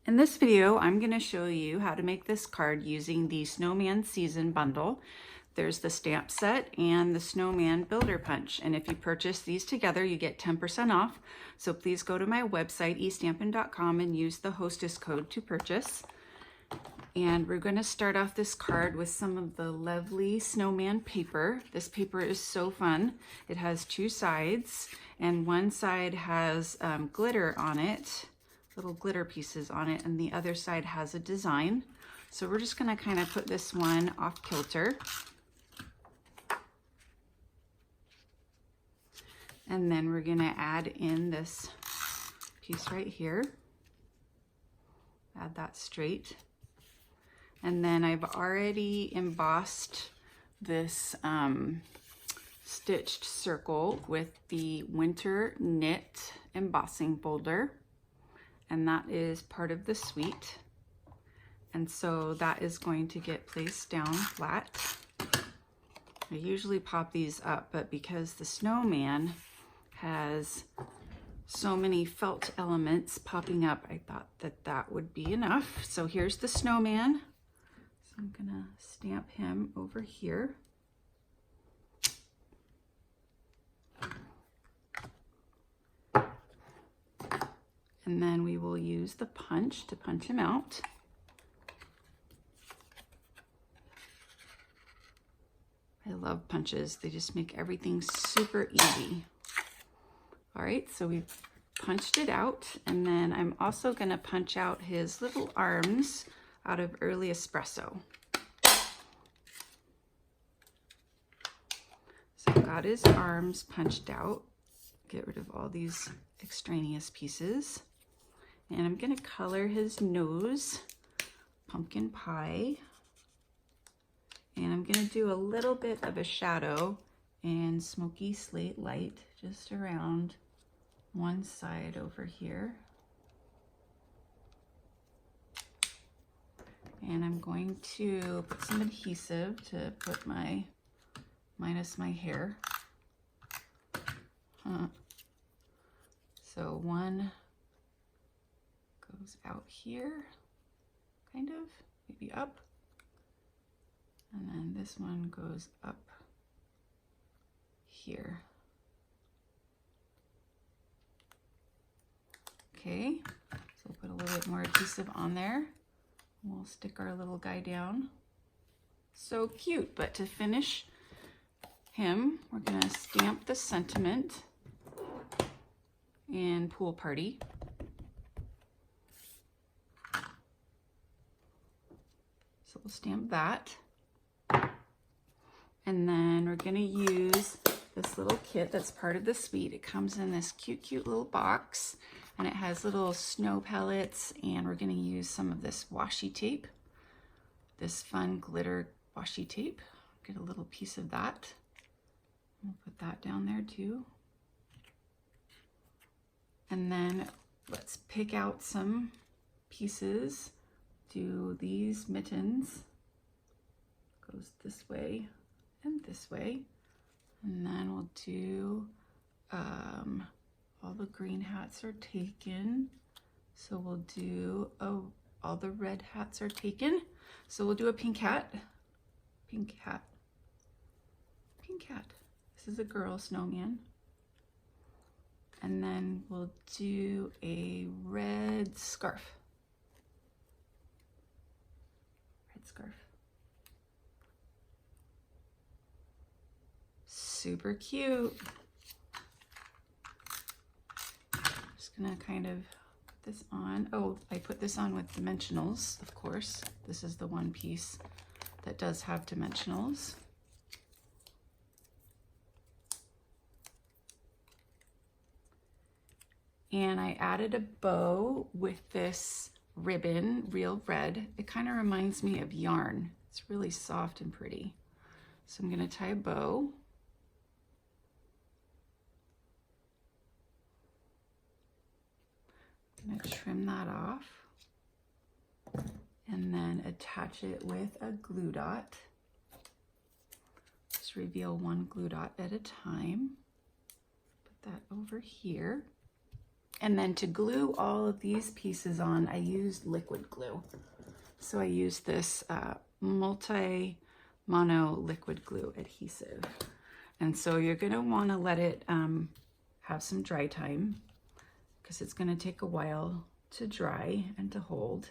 In this video, I'm going to show you how to make this card using the Snowman Season Bundle. There's the stamp set and the Snowman Builder Punch. And if you purchase these together, you get 10% off. So please go to my website, eStampin.com, and use the hostess code to purchase. And we're going to start off this card with some of the lovely snowman paper. This paper is so fun. It has two sides, and one side has glitter on it, little glitter pieces on it, and the other side has a design. So we're just going to kind of put this one off kilter. And then we're going to add in this piece right here. Add that straight. And then I've already embossed this stitched circle with the Winter Knit embossing folder. And that is part of the suite. And so that is going to get placed down flat. I usually pop these up, but because the snowman has so many felt elements popping up, I thought that that would be enough. So here's the snowman. So I'm gonna stamp him over here. And then we will use the punch to punch him out. I love punches. They just make everything super easy. All right, so we've punched it out, and then I'm also gonna punch out his little arms out of Early Espresso. So I've got his arms punched out. Get rid of all these extraneous pieces. And I'm gonna color his nose pumpkin pie. And I'm gonna do a little bit of a shadow in smoky slate light just around one side over here. And I'm going to put some adhesive to put minus my hair. So one goes out here, kind of, maybe up. And then this one goes up here. Okay, so we'll put a little bit more adhesive on there. We'll stick our little guy down. So cute, but to finish him, we're gonna stamp the sentiment in Pool Party. So we'll stamp that. And then we're gonna use this little kit that's part of the suite. It comes in this cute, cute little box, and it has little snow pellets, and we're gonna use some of this washi tape, this fun glitter washi tape. Get a little piece of that. We'll put that down there too. And then let's pick out some pieces. Do these mittens. Goes this way and this way. And then we'll do, all the green hats are taken. So we'll do, all the red hats are taken. So we'll do a pink hat. Pink hat. Pink hat. This is a girl snowman. And then we'll do a red scarf. Red scarf. Super cute. Just gonna kind of put this on. Oh, I put this on with dimensionals, of course. This is the one piece that does have dimensionals. And I added a bow with this ribbon, real red. It kind of reminds me of yarn. It's really soft and pretty. So I'm gonna tie a bow. I'm gonna trim that off and then attach it with a glue dot. Just reveal one glue dot at a time. Put that over here. And then to glue all of these pieces on, I used liquid glue. So I used this multi-mono liquid glue adhesive. And so you're gonna wanna let it have some dry time because it's gonna take a while to dry and to hold.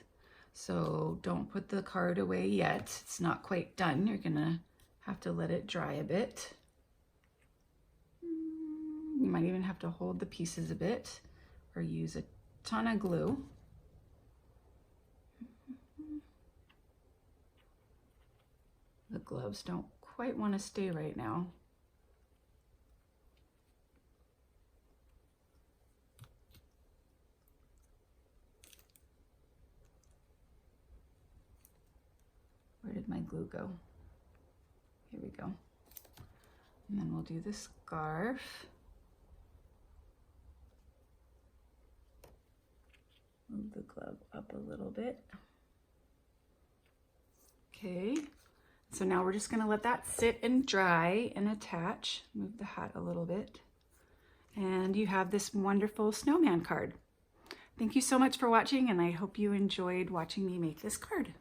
So don't put the card away yet. It's not quite done. You're gonna have to let it dry a bit. You might even have to hold the pieces a bit or use a ton of glue. The gloves don't quite want to stay right now. Where did my glue go? Here we go. And then we'll do the scarf. Move the glove up a little bit. Okay, so now we're just gonna let that sit and dry and attach. Move the hat a little bit. And you have this wonderful snowman card. Thank you so much for watching, and I hope you enjoyed watching me make this card.